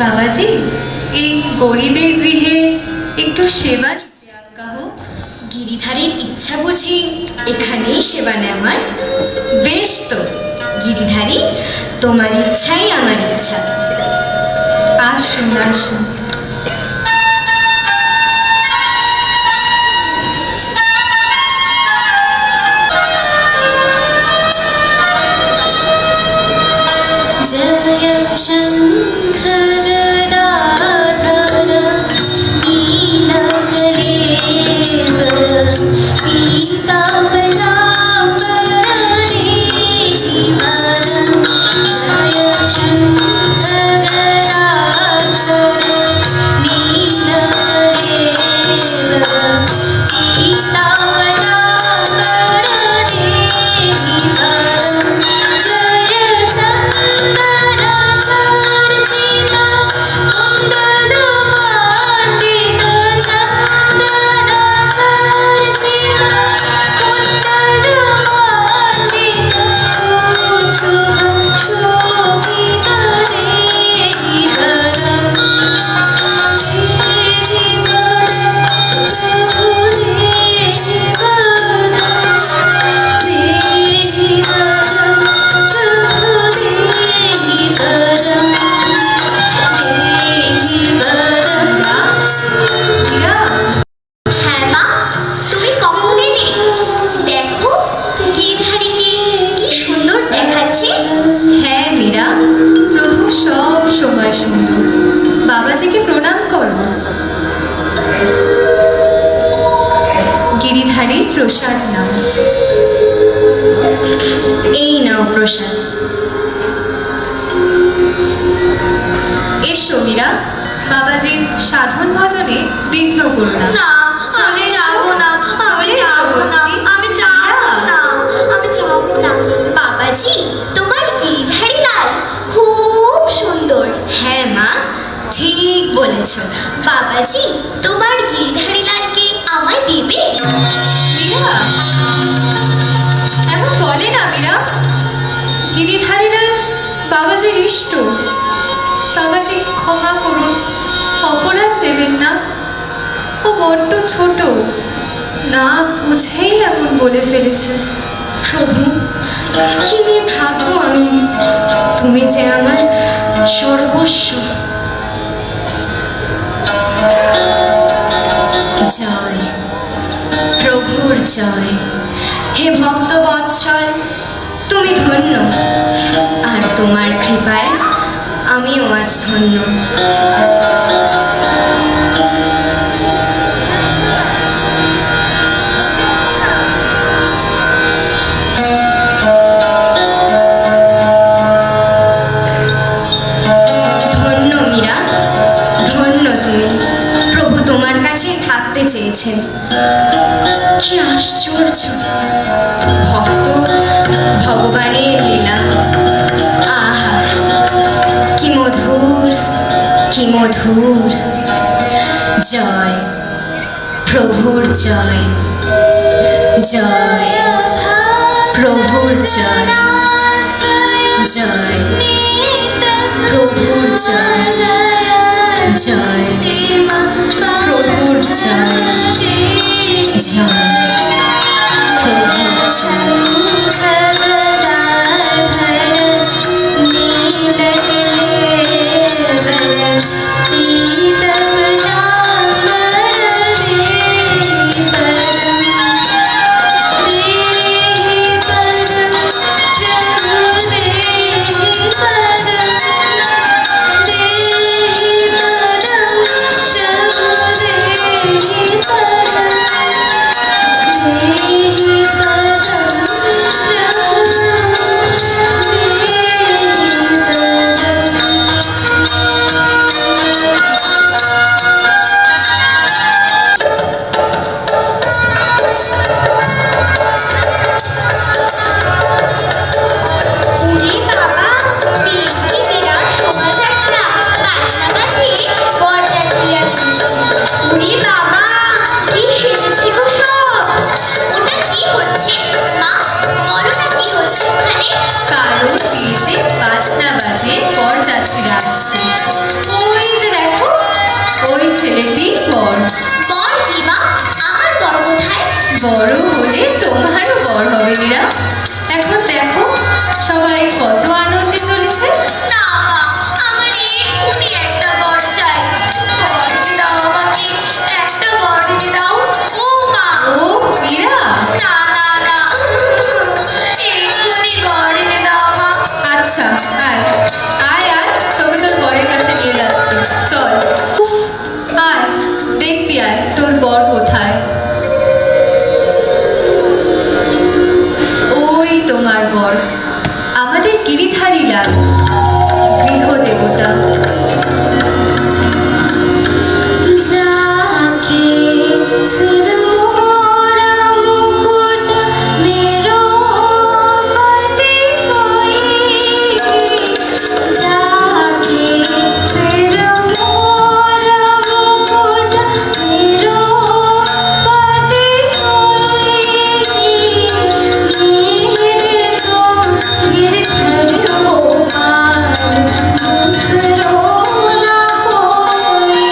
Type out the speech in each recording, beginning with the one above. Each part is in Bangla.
বাবাজি, এই গরিবের গৃহে একটু সেবা দিতে আজ্ঞা হোক। গিরিধারীর ইচ্ছা বুঝি এখানেই সেবা নেওয়ার? বেশ তো গিরিধারী, তোমার ইচ্ছাই আমার ইচ্ছা। আসুন আসুন। জয় শঙ্কর বাবাজিকে প্রণাম করো। গিরিধারীর প্রসাদ নাও। এই নাও প্রসাদ। এসো মীরা, বাবাজির সাধন ভজনে বিঘ্ন করো না। না, আমি যাবো না, আমি যাবো না, আমি যাবো না, আমি যাবো না। বাবাজি, তোমার গিরিধারী লাল খুব সুন্দর। হ্যাঁ মা, ঠিক বলেছ। বাবাজি, তোমার গিরিধারী লালকে আমায় দেবে? মীরা, এমন বলে না মীরা। গিরিধারী লাল বাবাজির ইষ্ট। বাবাজি ক্ষমা করুন, অপরাধ দেবেন না। ও বড্ড ছোট, না বুঝেই এমন বলে ফেলেছে। প্রভু, কি নিয়ে থাকবো আমি? তুমি যে আমার সর্বস্ব। জয়, প্রভুর জয়। হে ভক্ত বৎসল, তুমি ধন্য, আর তোমার কৃপায় আমিও আজ ধন্য। ধন্য মীরা, ধন্য তুমি। প্রভু তোমার কাছে থাকতে চেয়েছেন। কি আশ্চর্য! ভক্ত ভগবানের লীলা। আহা, কি মধুর, কি মধুর। জয়, প্রভুর জয়, জয়, প্রভুর জয়, জয়, প্রভুর জয়, জয়, প্রভুর জয়, জয়, প্রভুর জয়। বড় হলে তোমারও বড় হবে মীরা। এখন দেখো সবাই কত আনন্দে চলেছে। না মা, আমার এক্ষুনি একটা বর চাই। বর এনে দাও আমাকে, একটা বর এনে দাও। ও মা, ও মীরা, না না না, এক্ষুনি বর এনে দাও মা। আচ্ছা আয় আয় আয়, তোকে তোর বরের কাছে নিয়ে যাচ্ছি, চল। উফ, আয় দেখবি, আয় তোর বর কোথায়। ওই তোমার বর, আমাদের গিরিধারী লাল, গৃহদেবতা। जाके सिर मोरा मुकुट मेरो पति सोई, जाके सिर मोरा मुकुट मेरो पति सोई, मेरे तो गिरधर गोपाल दूसरो ना कोई।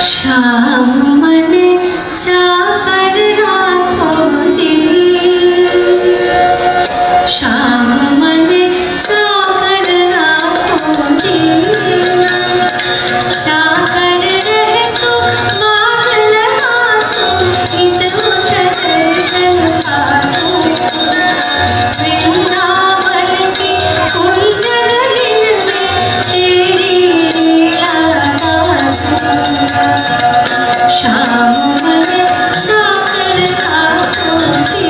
श्याम मन चाकर राखो जी, श्याम मन चाकर राखो जी, चाकर रहसो माग लगासो, हित मुख दर्शन पासो, वृंदावन की कुंज गलिन में तेरी लीला गासो। श्याम मन चाकर राखो जी।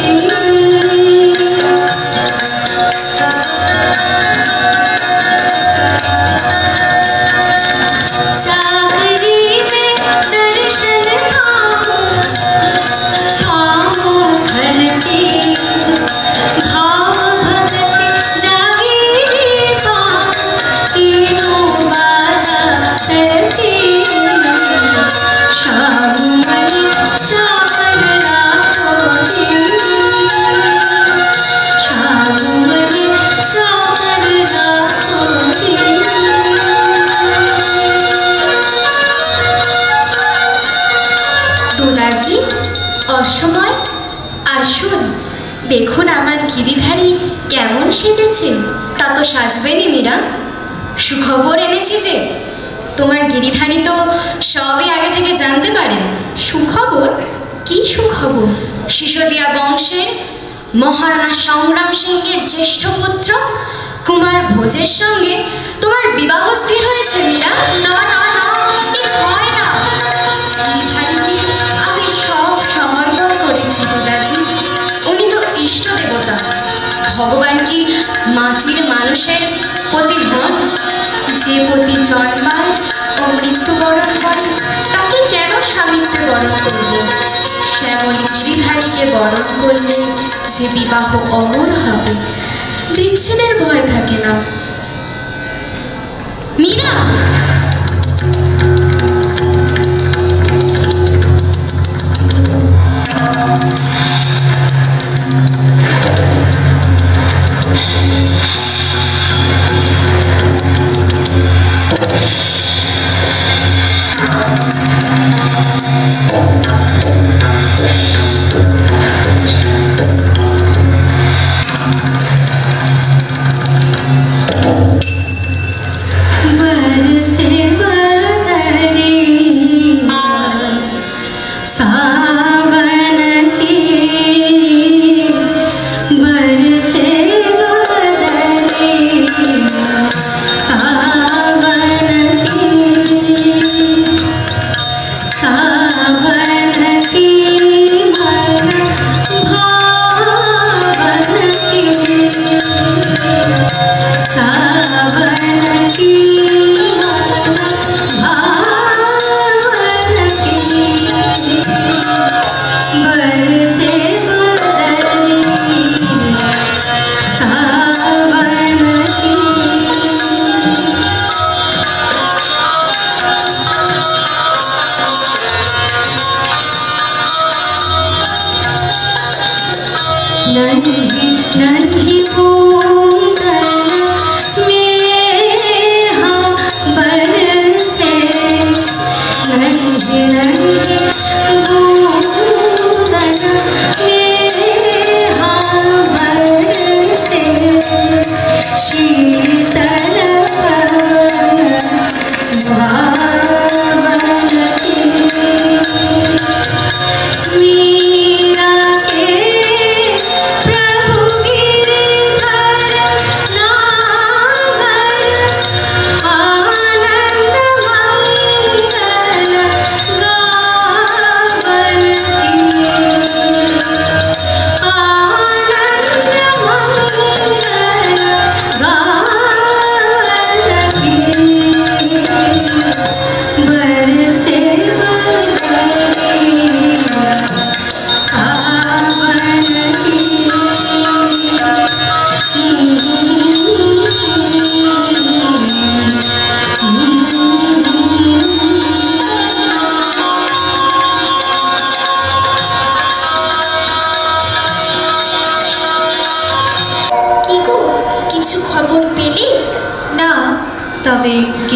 चाकरी में दर्शन पाओ, पाओ घर जी, भाव भगत जागी पाओ, तीनों बाधा सरसी। श्याम मन चाकर राखो जी, श्याम मन चाकर राखो जी। দোলাজি, অসময় আসুন, দেখুন আমার গিরিধারী কেমন সেজেছে। তা তো সাজবেনই মীরা, সুখবর এনেছি যে তোমার গিরিধারী তো সবই আগে থেকে জানতে পারেন। সুখবর? কি সুখবর? সিসোদিয়া বংশের মহারাণা সংগ্রাম সিংহের জ্যেষ্ঠ পুত্র কুমার ভোজের সঙ্গে তোমার বিবাহ স্থির হয়েছে মীরা। না না না, কি হয় না। গিরিধারীকে আমি সব সমর্পণ করেছি দাদাজি। উনি তো ইষ্ট দেবতা। ভগবান কি মাটির মানুষের পতি হন? যে পতি জন্মায় ও মৃত্যুবরণ করে তাকে কেন স্বামীত্বে বরণ করব? শ্যামলী গিরিধারীকে বরণ করলে যে বিবাহ অমর হবে, বিচ্ছেদের ভয় থাকে না। মীরা, बरसे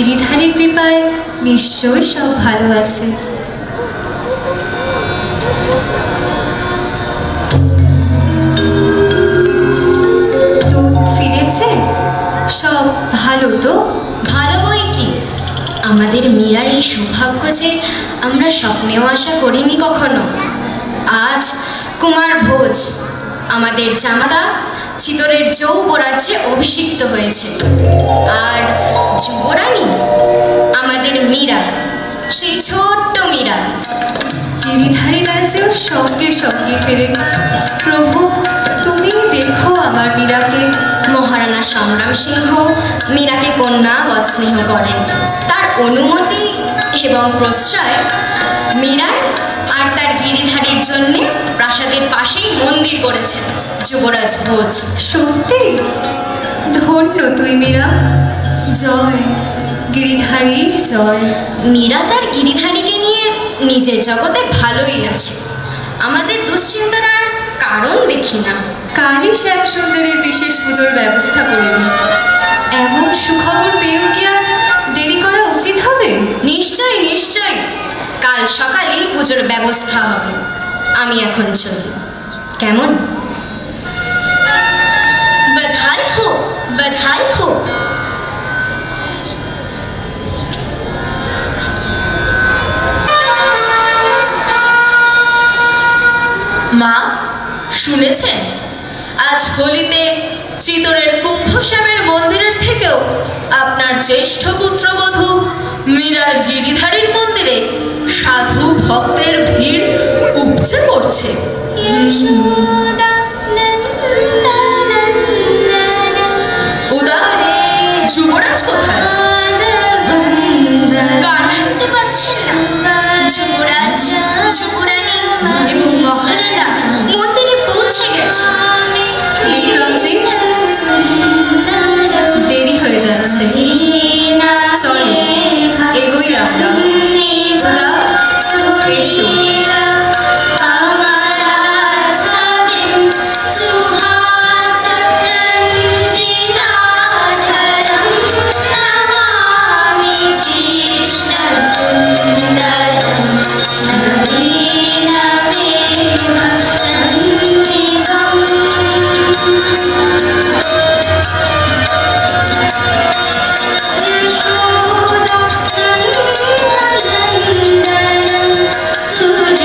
গিরিধারীর কৃপায় নিশ্চয়ই সব ভালো আছে। দুধ ফিরেছে? সব ভালো তো? ভালো বই কি, আমাদের মীরার এই সৌভাগ্য যে আমরা স্বপ্নেও আশা করিনি কখনো। আজ কুমার ভোজ, আমাদের জামাতা চিতরের যৌবরাজ্যে অভিষিক্ত হয়েছে। আর যুবরানী আমাদের মীরা, সেই ছোট্ট মীরা। গিরিধারী রাজ্যেও সঙ্গে সঙ্গে ফেরে। প্রভু, তুমি দেখো আমার মীরাকে। মহারানা সংগ্রাম সিংহ মীরাকে কন্যা বৎস্নেহ করেন। তার অনুমতি এবং প্রশ্রয় মীরা আর তার গিরিধারীর জন্য প্রাসাদের পাশেই মন্দির করেছেন যুবরাজ ভোজ। সত্যি ধন্য তুই মীরা। জয় গিরিধারীর জয়। মীরা তার গিরিধারীকে নিয়ে নিজের জগতে ভালোই আছে। আমাদের দুশ্চিন্তার আর কারণ দেখি না। কালই শ্যাম সুন্দরের বিশেষ পুজোর ব্যবস্থা করে দিই। এমন সুখবর পেয়েও কি আর দেরি করা উচিত হবে? নিশ্চয়ই নিশ্চয়ই, কাল সকালেই পুজোর ব্যবস্থা হবে। আমি এখন চলি, কেমন? বধাই হো, বধাই হো। মা, শুনেছেন আজ হোলিতে চিতরের কুম্ভশ্যামের মন্দিরের থেকেও আপনার জ্যেষ্ঠ পুত্রবধূ মীরার গিরিধারীর মন্দিরে সাধু ভক্তের ভিড় উপচে পড়ছে। উদা, যুবরাজ কোথায়? গান শুনতে পাচ্ছেন না? যুবরাজ, যুবরানী এবং মহারানা মন্দিরে পৌঁছে গেছে। বিক্রমজিৎ, দেরি হয়ে যাচ্ছে। চলো এগোই আমরা। উদা, এসো। Suda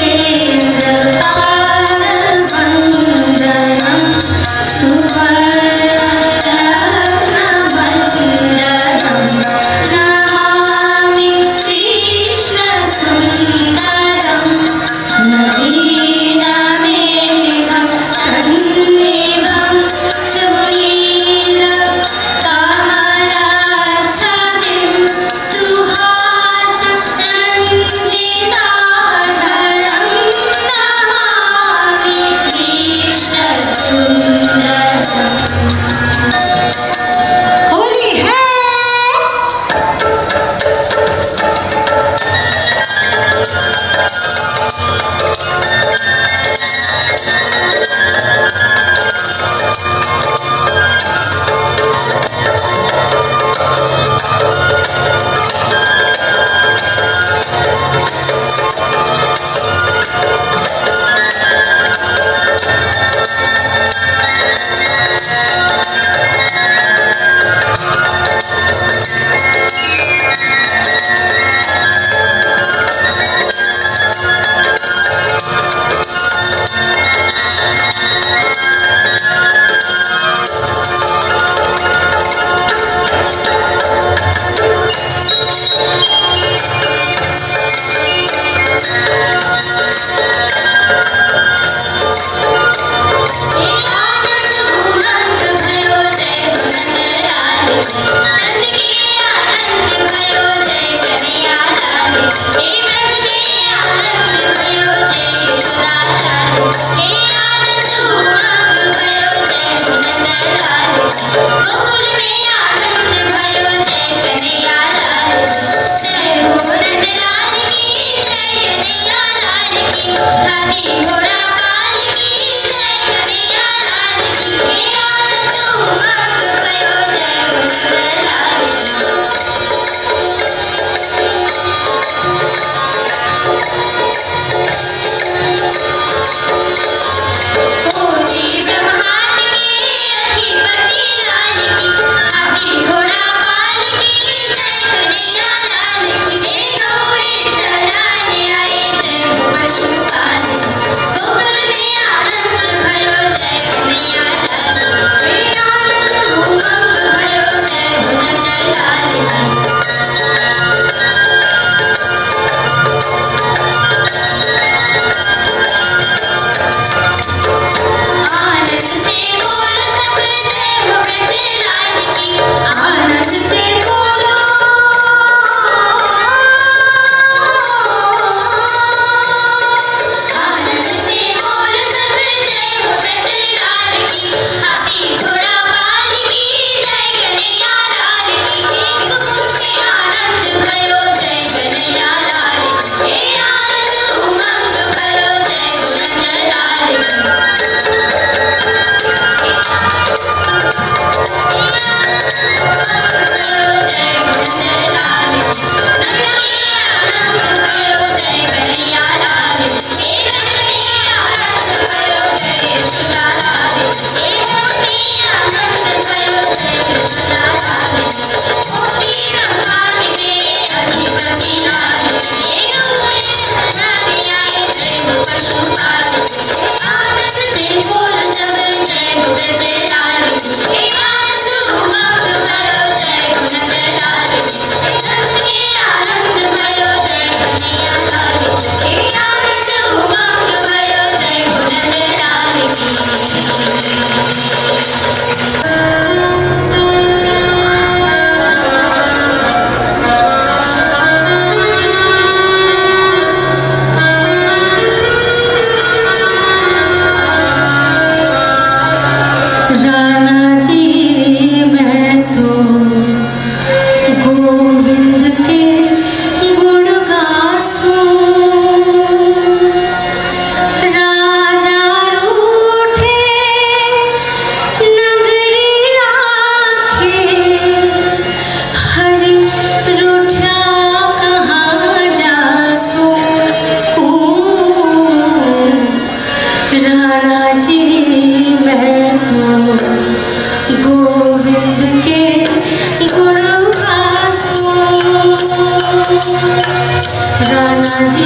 राना जी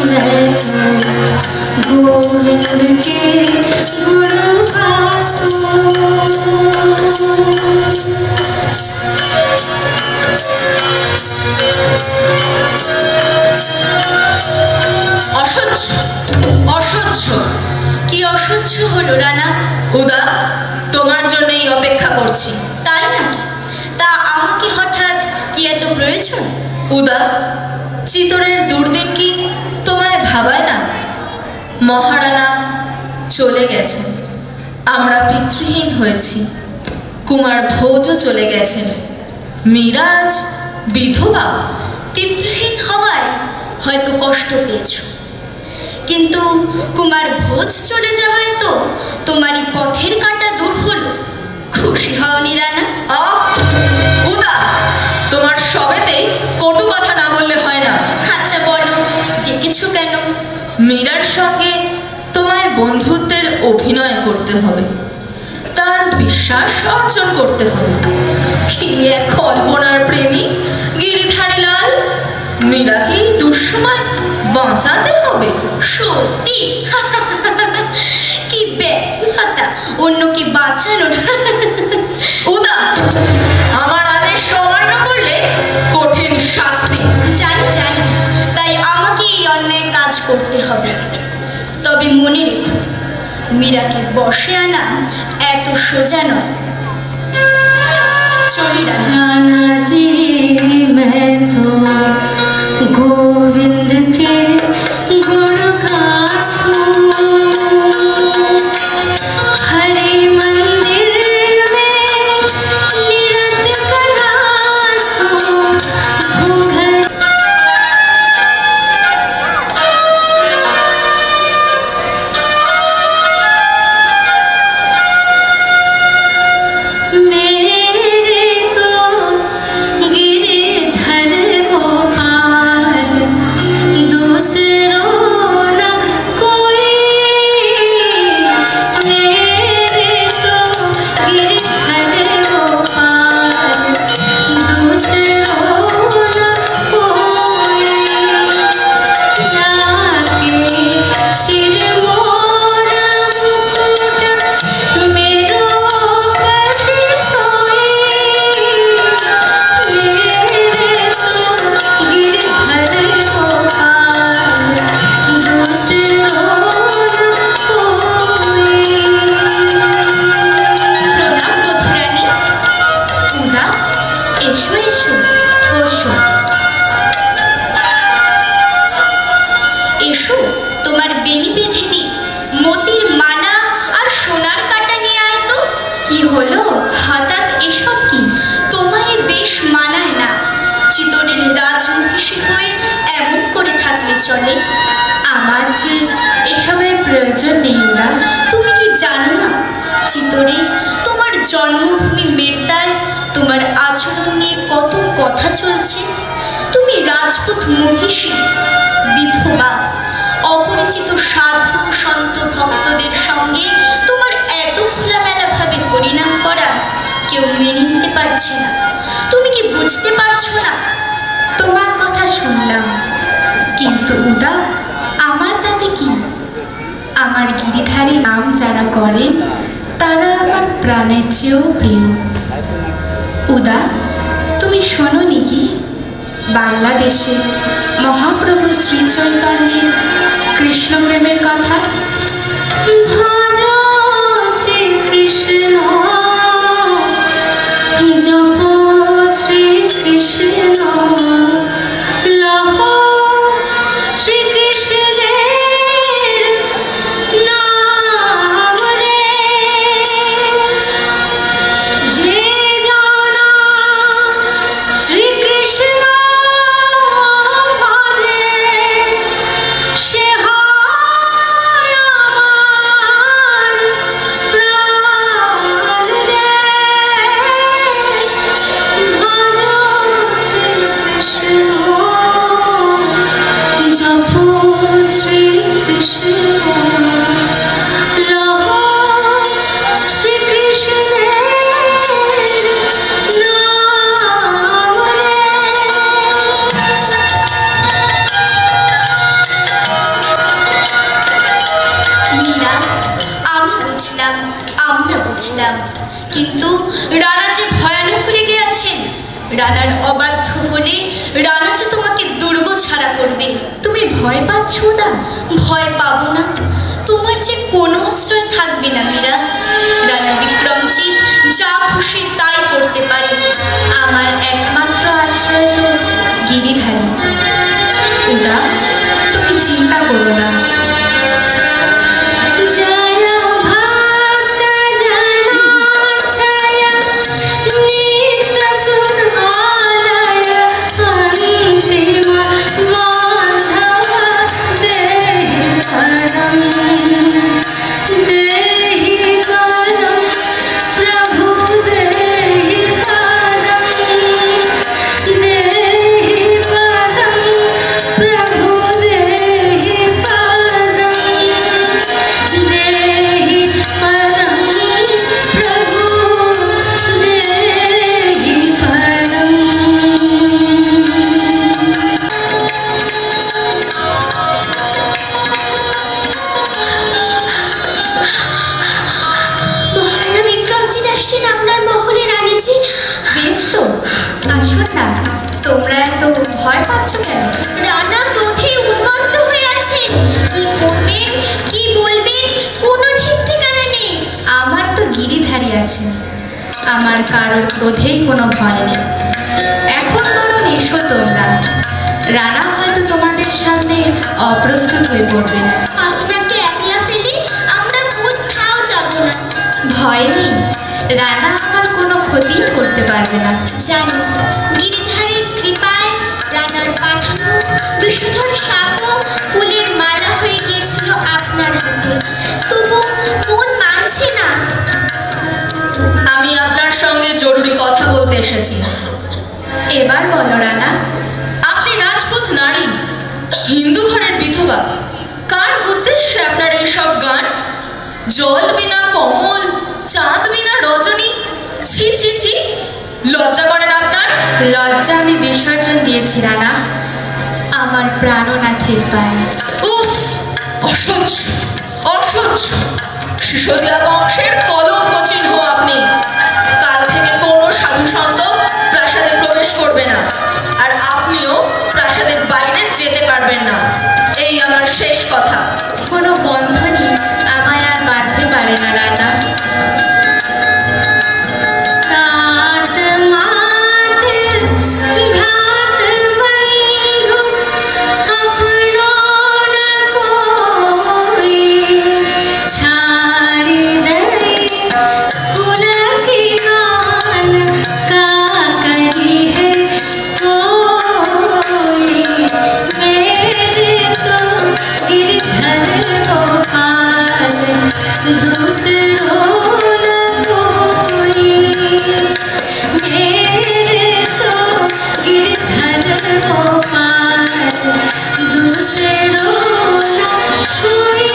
मैं तो गोविंद के गुण অসহ্য অসহ্য। কি অসহ্য হলো রানা? উদা, তোমার জন্যই অপেক্ষা করছি। তাই নাকি? তা আমাকে হঠাৎ কি এত প্রয়োজন? উদা, চিতরের দুর্দিন কি তোমায় ভাবায় না? মহারানা চলে গেছেন, আমরা পিতৃহীন হয়েছি। কুমার ভোজও চলে গেছেন, মিরাজ বিধবা। পিতৃহীন হওয়ায় হয়তো কষ্ট পেয়েছ, কিন্তু কুমার ভোজ চলে যাওয়ায় তো তোমারই পথের কাঁটা দূর হলো। খুশি হওনি রানা? উদা, তোমার সবেতেই কটু কথা না বললে হয় না। আচ্ছা বলো, ডেকেছো কেন? মীরার সঙ্গে তোমায় বন্ধুত্বের অভিনয় করতে হবে, তার বিশ্বাস অর্জন করতে হবে। কি এক কল্পনার প্রেমী গিরিধারীলাল! মীরাকে এই দুঃসময় বাঁচাতে হবে। সত্যি? কি ব্যাকুলতা অন্যকে বাঁচানোর। উদা, আমার আদেশ অমান্য করলে কঠিন শাস্তি। জানি জানি, তাই আমাকে এই অন্যায় কাজ করতে হবে। তবে মনে রেখো, মীরাকে বশে আনা এত সোজা নয়। চলি রানা। राना जी मैं तो गोविंद के गुण गासूं, हरि मंदिर में निरत कलासूं, घूंघट मेरे तो गिरधर गोपाल, दूसरों न कोई। मेरे तो गिरधर गोपाल, दूसरों न कोई। जाके सिर मोरा मुकुट मेरो पति सोई। मेरे तो गिरधर गोपाल, दूसरों न कोई। প্রণাম মধুরানী। উদা, এসো এসো, বসো। এসো, তোমার বেনি বেঁধে দিই। মতির মালা আর সোনার কাটা নিয়ে আয় তো। কি হলো হঠাৎ এসব কি? তোমায় বেশ মানায় না। চিতরের রাজমহিষী হয়ে এমন করে থাকলে চলে? আমার যে এসবের প্রয়োজন নেই না। তুমি কি জানো না, চিতরে তোমার জন্মভূমি মেরতায় তোমার আচরণ নিয়ে কত কথা চলছে? তুমি রাজপুত মহিষী, বিধবা, অপরিচিত সাধু সন্ত ভক্তদের সঙ্গে তোমার এত খোলামেলা ভাবে হরিনাম করা কেউ মেনে নিতে পারছে না। তুমি কি বুঝতে পারছো না? তোমার কথা শুনলাম, কিন্তু উদা, আমার তাতে কি? আমার গিরিধারী নাম যারা করেন তারা আমার প্রাণের চেয়েও প্রিয়। উদা, তুমি শোনোনি কি বাংলাদেশে মহাপ্রভু শ্রী চৈতন্যের কৃষ্ণ প্রেমের কথা? ভজ শ্রী কৃষ্ণ, জপ শ্রী কৃষ্ণ, লহ শ্রী কৃষ্ণের নাম রে। যে জনা শ্রী কৃষ্ণ ভজে, সে হয় আমার কিন্তু রানা যে ভয়ানক রেগে আছেন। রানার অবাধ্য হলে রানা যে তোমাকে দুর্গ ছাড়া করবে। তুমি ভয় পাচ্ছ না? ভয় পাবো না। তোমার যে কোনো আশ্রয় থাকবে না মীরা। রানা বিক্রমজিৎ যা খুশি তাই করতে পারে। আমার একমাত্র আশ্রয় তো গিরিধারী। উদা, তুমি চিন্তা করো না। জয় ভক্ত জনাশ্রয় নিত্য সুধালয় অন্তিম বান্ধব দেহি পদম প্রভু দেহি পদম প্রভু দেহি পদম দেহি পদম প্রভু দেহি পদম। মহারানা বিক্রমজিৎ আসছেন আপনার মহলে রানীজি। বেশ তো, আসুন না। তোমরা এত ভয় পাচ্ছ কেন? রানা ক্রোধে উন্মত্ত হয়ে আছেন। কি করবেন, কি বলবেন, কোনো ঠিক ঠিকানা নেই। আমার তো গিরিধারী আছেন, আমার কারো ক্রোধেই কোনো ভয় নেই। এখন বরং এসো তোমরা। রানা হয়তো তোমাদের সামনে অপ্রস্তুত হয়ে পড়বেন। আপনাকে একলা ফেলে আমরা কোথাও যাব না। ভয় নেই, রানা আমার কোনো ক্ষতি করতে পারবে না। জানি গিরিধারীর কৃপায় রানার পাঠানো বিষধর সাপও ফুলের মালা হয়ে গিয়েছিল আপনার হাতে। তবু মন মানছে না। আমি আপনার সঙ্গে জরুরি কথা বলতে এসেছি। এবার বলো রানা। আপনি রাজপুত নারী, হিন্দু ঘরের বিধবা। কার উদ্দেশ্যে আপনার এইসব গান? জল বিনা কমল, চাঁদ বিনা রজনী। ছি ছি ছি, লজ্জা করেন আপনার? লজ্জা আমি বিসর্জন দিয়েছি রানা, আমার প্রাণনাথের পায়ে। উফ, অসহ্য অসহ্য। শিশোদিয়া বংশের কলঙ্ক চিহ্ন আপনি। কাল থেকে কোনো সাধু সন্ত প্রাসাদে প্রবেশ করবে না, আর আপনিও প্রাসাদের বাইরে যেতে পারবেন না। এই আমার শেষ কথা। কোনো বন্ধনই আমায় আর বাঁধতে পারে না রানা। तात मात भ्रात बंधु अपनो न कोई, छाड़ी दई कुल की कान का करी है कोई। मेरे तो गिरधर गोपाल दूसरों न कोई। मेरे तो गिरधर गोपाल दूसरों न कोई।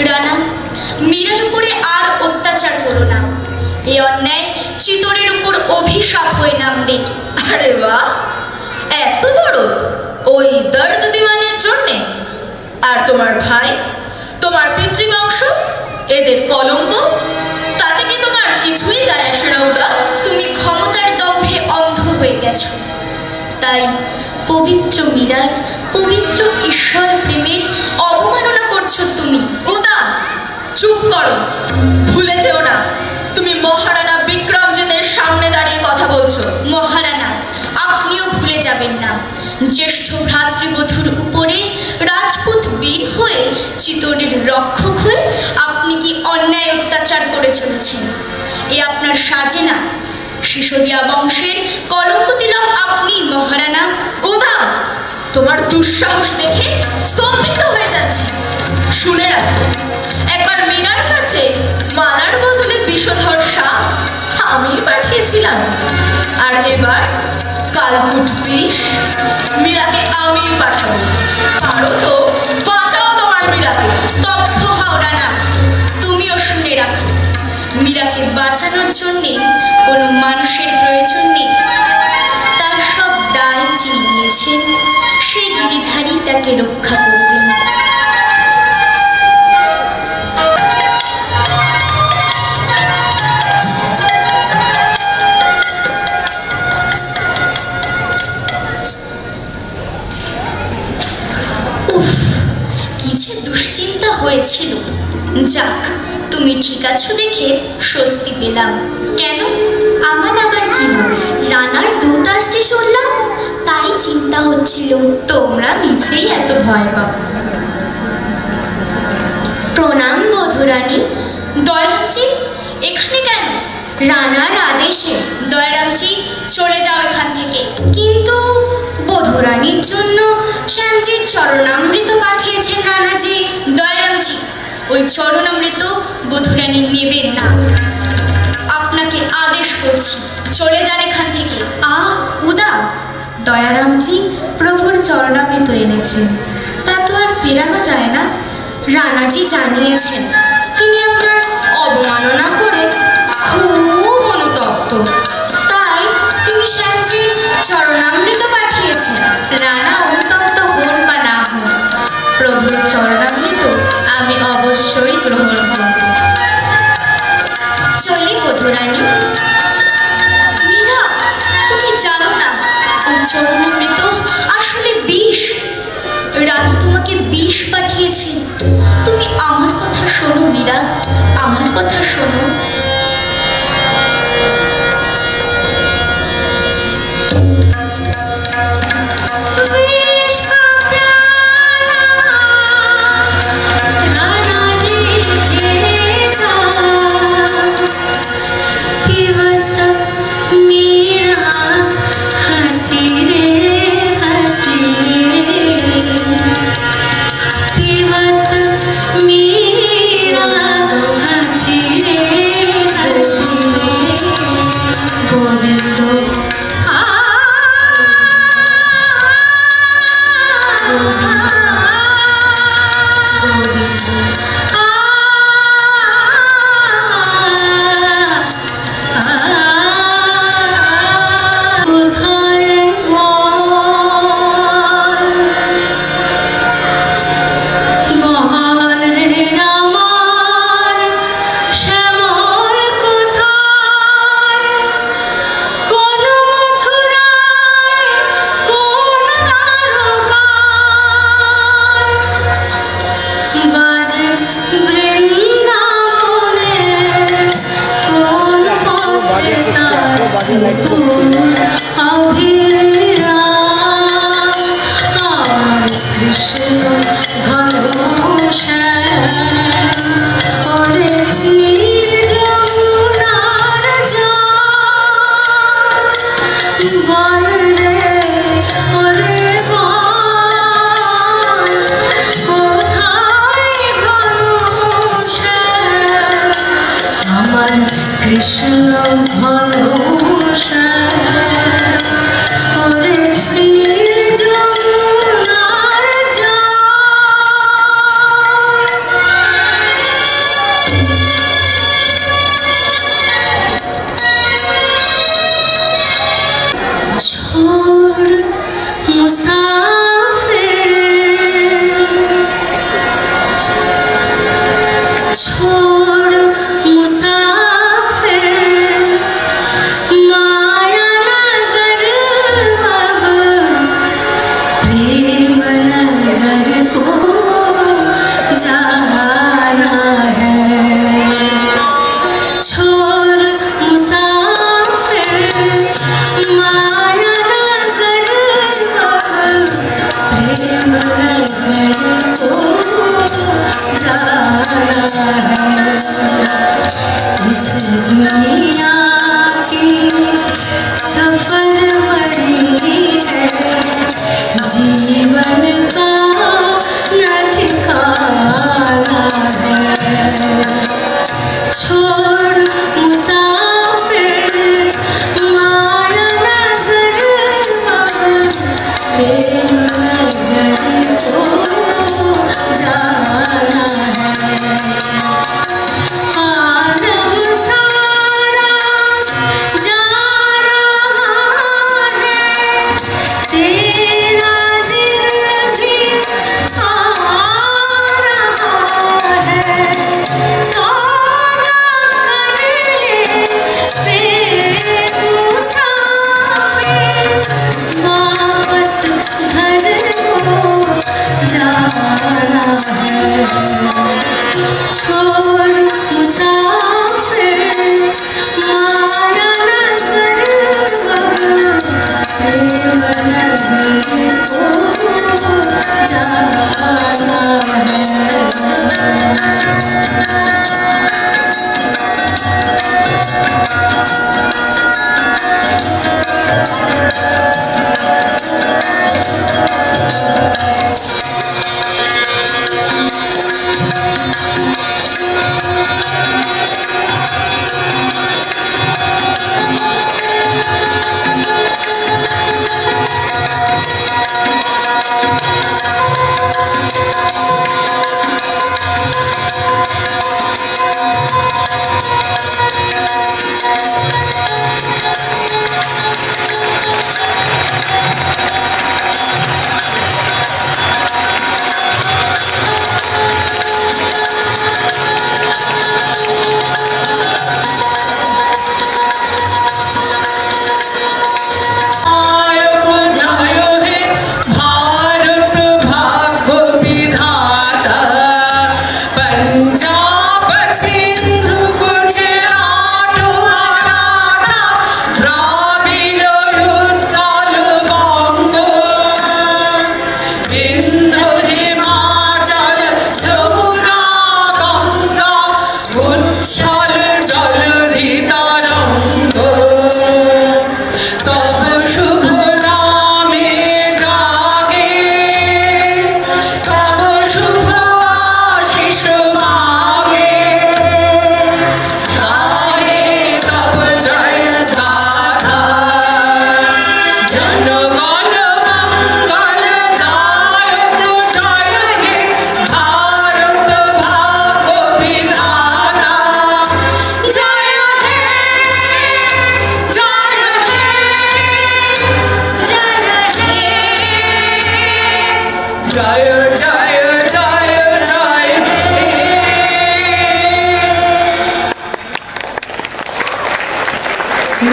রানা, মীরার উপরে আর অত্যাচার করো না। এই অন্যায় চিতরের উপর অভিশাপ হয়ে নামবে। আরে বাহ, এত দরদ ওই দর্দ দিওয়ানের জন্যে? আর তোমার ভাই, তোমার পিতৃবংশ, এদের কলঙ্ক, তাতে কি তোমার কিছুই যায় আসে না উদা? তুমি ক্ষমতার দম্ভে অন্ধ হয়ে গেছো। তাই পবিত্র মীরার, পবিত্র ঈশ্বর প্রেমের অবমাননা করছো তুমি। উদা, চুপ করো। ভুলে যেও না, তুমি মহারানা বিক্রমজিতের সামনে দাঁড়িয়ে কথা বলছো। মহারানা, আপনিও ভুলে যাবেন না, জ্যেষ্ঠ ভ্রাতৃবধূর উপরে রাজপুত বীর হয়ে, চিতরের রক্ষক হয়ে আপনি কি অন্যায় অত্যাচার করে চলেছেন। এ আপনার সাজে না। শিশোদিয়া বংশের কলঙ্ক তিলক আপনি মহারানা। উদা, তোমার দুঃসাহস দেখে স্তম্ভিত হয়ে যাচ্ছি। শুনে রাখো, একবার মীরার কাছে মালার বদলে বিষধর সাপ আমি পাঠিয়েছিলাম, আর এবার কালকুট বিষ মীরাকে আমি পাঠাবো। পারো তো বাঁচাও তোমার মীরাকে। স্তব্ধ হও রানা, তুমিও শুনে রাখো, মীরাকে বাঁচানোর জন্যে কোনো মানুষের প্রয়োজন নেই। তার সব দায় যিনি নিয়েছেন, সেই গিরিধারী তাকে রক্ষা করবেন। উফ, কি যে দুশ্চিন্তা হয়েছিল। যাক, তুমি ঠিক আছো দেখে স্বস্তি পেলাম। কেন, আমার আবার কি হবে? রানার দূত আসছে শুনলাম, তাই চিন্তা হচ্ছিল। তোমরা মিছেই এত ভয় পাও। প্রণাম বধূরানী। দয়ারামজি, এখানে কেন? রানার আদেশে। দয়ারামজি, চলে যাও এখান থেকে। কিন্তু বধূরানীর জন্য শ্যামজির চরণামৃত পাঠিয়েছেন রানাজি। দয়ারামজি, ওই চরণামৃত বধূরানী নেবেন না। আপনাকে আদেশ করছি, চলে যান এখান থেকে। উদা, দয়ারামজি প্রভুর চরণামৃত এনেছেন, তা তো আর ফেরানো যায় না। রানাজি জানিয়েছেন তিনি আপনার অবমাননা করে খুব অনুতপ্ত, তাই তিনি শ্যামজির চরণামৃত পাঠিয়েছেন। রানা অনুতপ্ত হন বা না হন, প্রভুর চরণামৃত আমি অবশ্যই গ্রহণ করব। চলি বধূরানী। মীরা, তুমি জানো না ওই চরণামৃত আসলে বিষ। রানু তোমাকে বিষ পাঠিয়েছেন। তুমি আমার কথা শোনো মীরা, আমার কথা শোনো। কৃষ্ণ ভালোবাসা ওরে নীল যমুনার জল। छोड़ मुसाफिर छोड़ मुसाफिर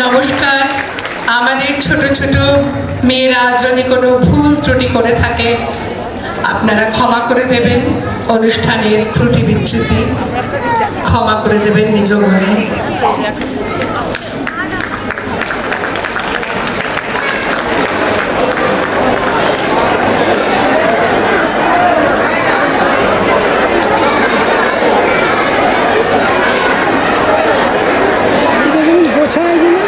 নমস্কার। আমাদের ছোট ছোট মেয়েরা যদি কোনো ভুল ত্রুটি করে থাকে আপনারা ক্ষমা করে দেবেন, অনুষ্ঠানের ত্রুটি বিচ্যুতি ক্ষমা করে দেবেন নিজ মনে। গোছায় দিলে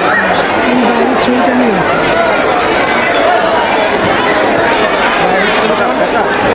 আমি বাড়ির ছবিটা নিয়ে আসি।